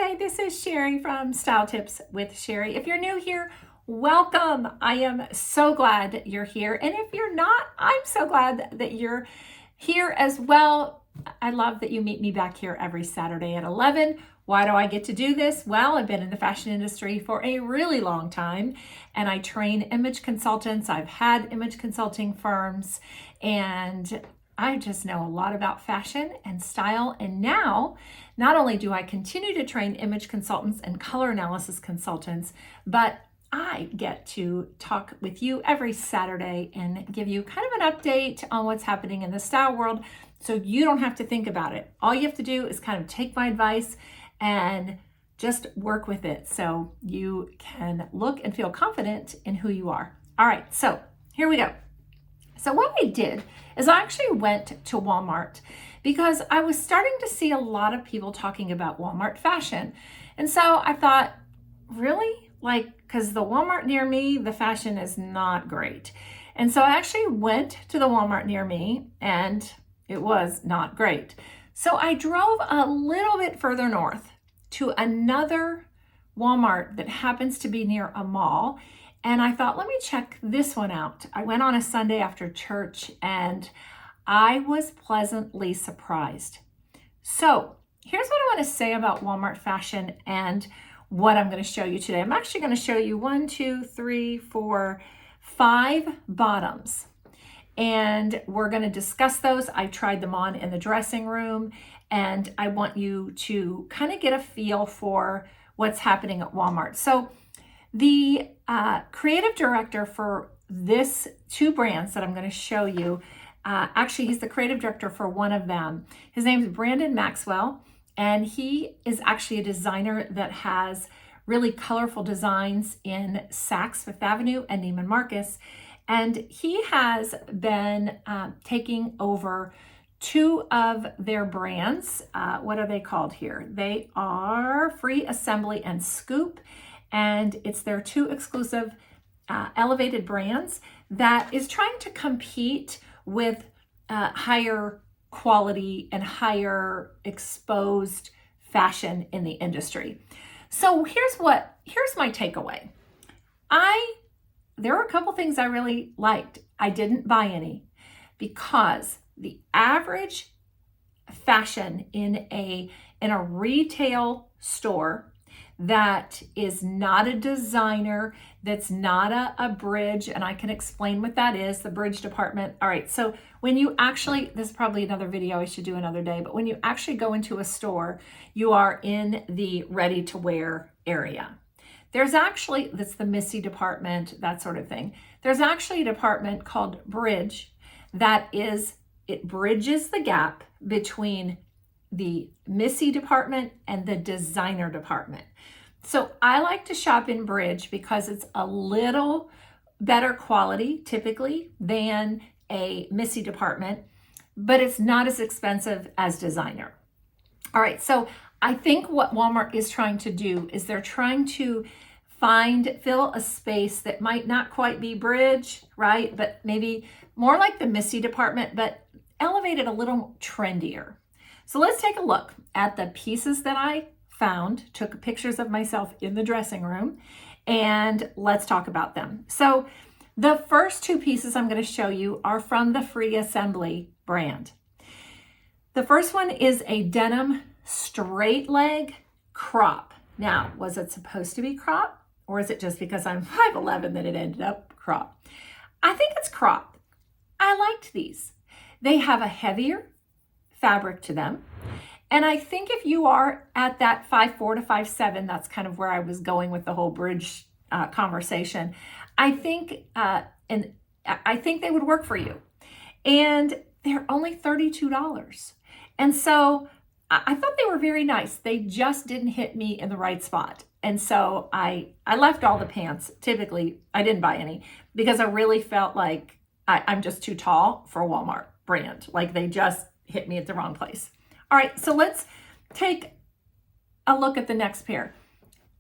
Saturday. This is Sherry from Style Tips with Sherry. If you're new here, welcome. I am so glad you're here. And if you're not, I'm so glad that you're here as well. I love that you meet me back here every Saturday at 11. Why do I get to do this? Well, I've been in the fashion industry for a really long time and I train image consultants. I've had image consulting firms and I just know a lot about fashion and style. And now, not only do I continue to train image consultants and color analysis consultants, but I get to talk with you every Saturday and give you kind of an update on what's happening in the style world so you don't have to think about it. All you have to do is kind of take my advice and just work with it so you can look and feel confident in who you are. All right, so here we go. So what I did is I actually went to Walmart because I was starting to see a lot of people talking about Walmart fashion. And so I thought, really? Because the Walmart near me, the fashion is not great. And so I actually went to the Walmart near me and it was not great. So I drove a little bit further north to another Walmart that happens to be near a mall. And I thought, let me check this one out. I went on a Sunday after church and I was pleasantly surprised. So here's what I want to say about Walmart fashion and what I'm going to show you today. I'm actually going to show you 5 bottoms. And we're going to discuss those. I tried them on in the dressing room and I want you to kind of get a feel for what's happening at Walmart. So the creative director for this 2 brands that I'm going to show you, actually he's the creative director for one of them. His name is Brandon Maxwell, and he is actually a designer that has really colorful designs in Saks Fifth Avenue and Neiman Marcus. And he has been taking over 2 of their brands. What are they called here? They are Free Assembly and Scoop. And it's their 2 exclusive elevated brands that is trying to compete with higher quality and higher exposed fashion in the industry. So here's my takeaway. There were a couple things I really liked. I didn't buy any because the average fashion in a retail store that is not a designer, that's not a bridge, and I can explain what that is, the bridge department. All right, so when you actually, this is probably another video I should do another day, but when you actually go into a store, you are in the ready-to-wear area. There's actually, that's the Missy department, that sort of thing. There's actually a department called Bridge it bridges the gap between the Missy department and the designer department. So I like to shop in Bridge because it's a little better quality typically than a Missy department, but it's not as expensive as designer. All right, so I think what Walmart is trying to do is they're trying to fill a space that might not quite be Bridge, right? But maybe more like the Missy department, but elevated a little trendier. So let's take a look at the pieces that I found, took pictures of myself in the dressing room, and let's talk about them. So the first 2 pieces I'm going to show you are from the Free Assembly brand. The first one is a denim straight leg crop. Now, was it supposed to be crop, or is it just because I'm 5'11" that it ended up crop? I think it's crop. I liked these. They have a heavier fabric to them. And I think if you are at that 5'4" to 5'7", that's kind of where I was going with the whole bridge conversation. I think they would work for you. And they're only $32. And so I thought they were very nice. They just didn't hit me in the right spot. And so I left all the pants. Typically, I didn't buy any because I really felt like I'm just too tall for a Walmart brand. Like they just hit me at the wrong place. All right, so let's take a look at the next pair.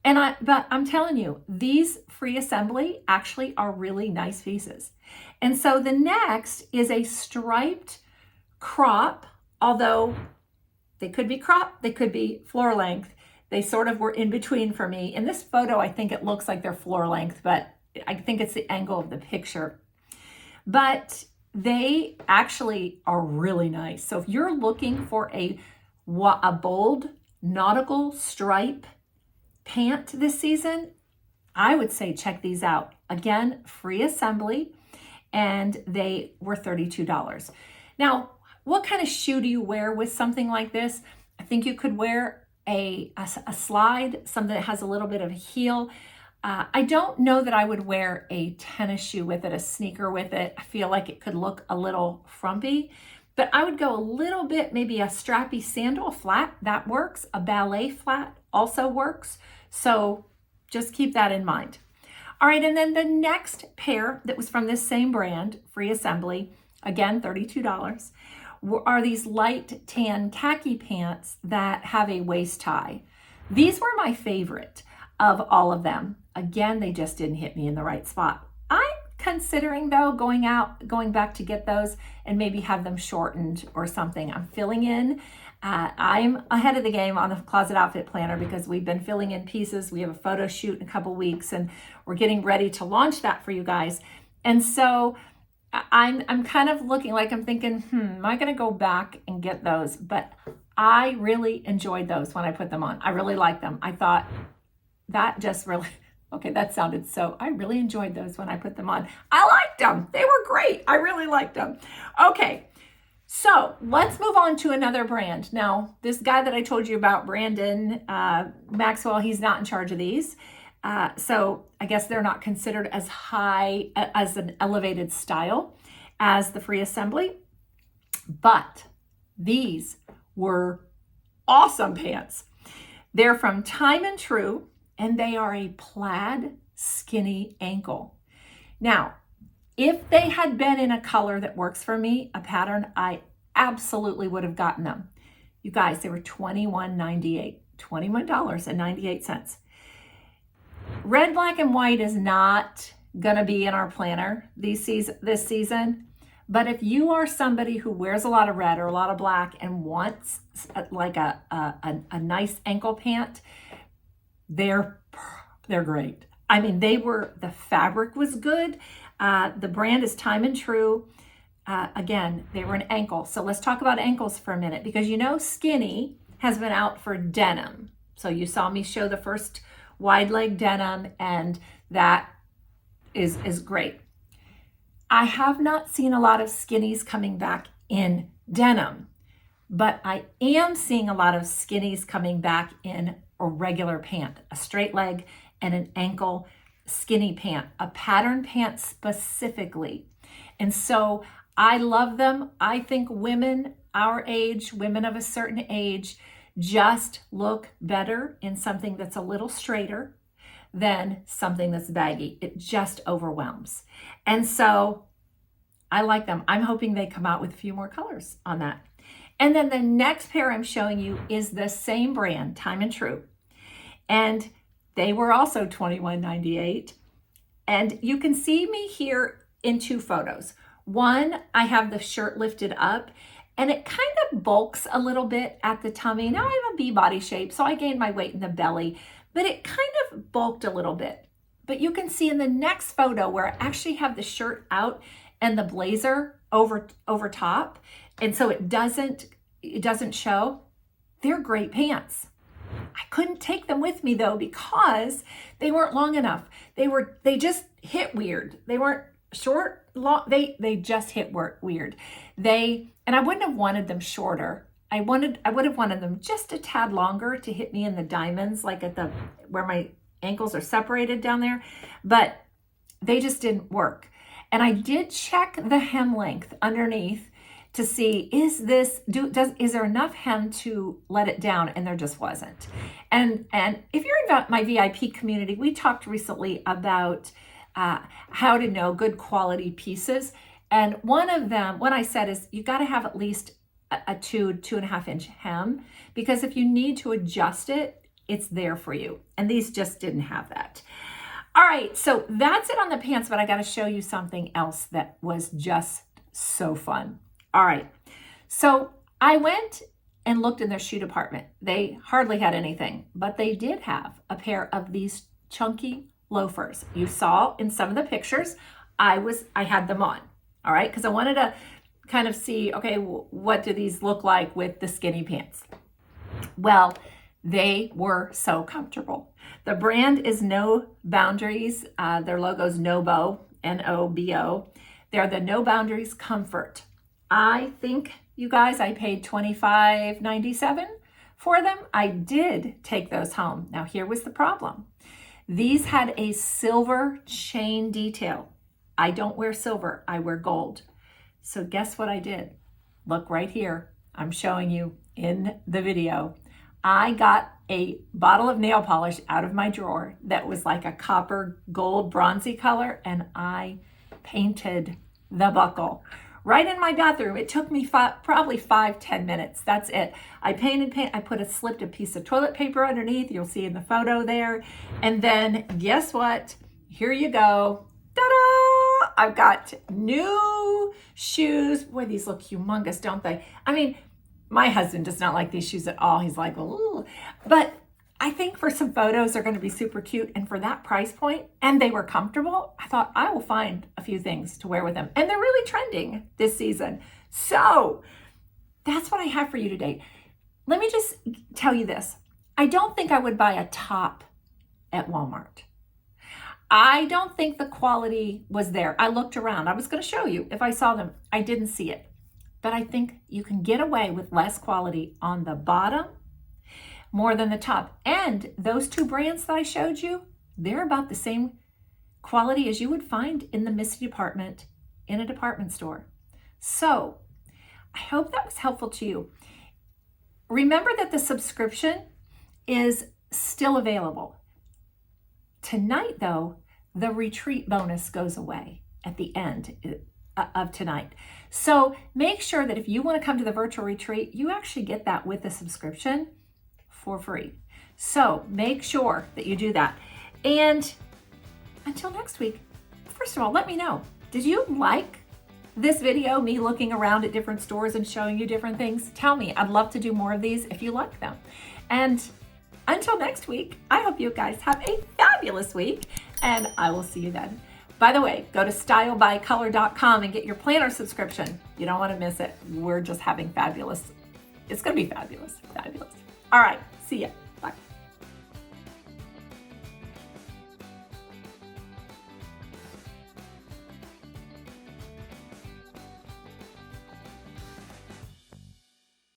But I'm telling you, these Free Assembly actually are really nice pieces. And so the next is a striped crop, although they could be crop, they could be floor length. They sort of were in between for me. In this photo, I think it looks like they're floor length, but I think it's the angle of the picture. But they actually are really nice. So if you're looking for a bold nautical stripe pant this season, I would say check these out. Again, free assembly, and they were $32. Now, what kind of shoe do you wear with something like this? I think you could wear a slide, something that has a little bit of a heel. I don't know that I would wear a tennis shoe with it, a sneaker with it. I feel like it could look a little frumpy, but I would go a little bit, maybe a strappy sandal flat, that works. A ballet flat also works. So just keep that in mind. All right, and then the next pair that was from this same brand, free assembly, again, $32, are these light tan khaki pants that have a waist tie. These were my favorite of all of them. Again, they just didn't hit me in the right spot. I'm considering though going back to get those and maybe have them shortened or something. I'm filling in. I'm ahead of the game on the Closet Outfit Planner because we've been filling in pieces. We have a photo shoot in a couple weeks and we're getting ready to launch that for you guys. And so I'm kind of looking like I'm thinking, am I going to go back and get those? But I really enjoyed those when I put them on. I really liked them. I thought that just really, okay, that sounded so, I really enjoyed those when I put them on. I liked them. They were great. I really liked them. Okay, so let's move on to another brand. Now, this guy that I told you about, Brandon Maxwell, he's not in charge of these. So I guess they're not considered as high, as an elevated style as the free assembly, but these were awesome pants. They're from Time and True, and they are a plaid skinny ankle. Now, if they had been in a color that works for me, a pattern, I absolutely would have gotten them. You guys, they were $21.98, $21.98. Red, black, and white is not gonna be in our planner this season, but if you are somebody who wears a lot of red or a lot of black and wants like a nice ankle pant, they're great. I mean, the fabric was good. The brand is Time and True. Again, they were an ankle. So let's talk about ankles for a minute because you know skinny has been out for denim. So you saw me show the first wide leg denim, and that is great. I have not seen a lot of skinnies coming back in denim, but I am seeing a lot of skinnies coming back in a regular pant, a straight leg and an ankle skinny pant, a pattern pant specifically. And so I love them. I think women our age, women of a certain age, just look better in something that's a little straighter than something that's baggy. It just overwhelms. And so I like them. I'm hoping they come out with a few more colors on that. And then the next pair I'm showing you is the same brand, Time and True. And they were also $21.98. And you can see me here in two photos. One, I have the shirt lifted up and it kind of bulks a little bit at the tummy. Now I have a B body shape, so I gained my weight in the belly, but it kind of bulked a little bit. But you can see in the next photo where I actually have the shirt out and the blazer over top. And so it doesn't show. They're great pants. I couldn't take them with me though because they weren't long enough. They just hit weird. They weren't short, long, they just hit weird. And I wouldn't have wanted them shorter. I would have wanted them just a tad longer to hit me in the diamonds, like at where my ankles are separated down there, but they just didn't work. And I did check the hem length underneath to see, is there enough hem to let it down? And there just wasn't. And if you're in my VIP community, we talked recently about how to know good quality pieces. And one of them, what I said is you got to have at least a 2.5 inch hem, because if you need to adjust it, it's there for you. And these just didn't have that. All right, so that's it on the pants, but I got to show you something else that was just so fun. All right, so I went and looked in their shoe department. They hardly had anything, but they did have a pair of these chunky loafers. You saw in some of the pictures, I had them on, all right? Because I wanted to kind of see, okay, what do these look like with the skinny pants? Well, they were so comfortable. The brand is No Boundaries. Their logo is Nobo, N-O-B-O. They're the No Boundaries Comfort. I think, you guys, I paid $25.97 for them. I did take those home. Now, here was the problem. These had a silver chain detail. I don't wear silver, I wear gold. So guess what I did? Look right here. I'm showing you in the video. I got a bottle of nail polish out of my drawer that was like a copper gold bronzy color, and I painted the buckle right in my bathroom. It took me probably 5-10 minutes. That's it. I slipped a piece of toilet paper underneath. You'll see in the photo there. And then guess what? Here you go. Ta-da! I've got new shoes. Boy, these look humongous, don't they? I mean, my husband does not like these shoes at all. He's like, ooh. But I think for some photos, they're going to be super cute. And for that price point, and they were comfortable, I thought I will find a few things to wear with them. And they're really trending this season. So that's what I have for you today. Let me just tell you this. I don't think I would buy a top at Walmart. I don't think the quality was there. I looked around. I was going to show you if I saw them. I didn't see it. But I think you can get away with less quality on the bottom more than the top. And those two brands that I showed you, they're about the same quality as you would find in the Missy department in a department store. So I hope that was helpful to you. Remember that the subscription is still available. Tonight, though, the retreat bonus goes away at the end of tonight. So make sure that if you want to come to the virtual retreat, you actually get that with the subscription for free. So make sure that you do that. And until next week, first of all, let me know, did you like this video, me looking around at different stores and showing you different things? Tell me. I'd love to do more of these if you like them. And until next week, I hope you guys have a fabulous week, and I will see you then. By the way, go to stylebycolor.com and get your planner subscription. You don't want to miss it. We're just having fabulous. It's going to be fabulous. Fabulous. All right. See ya.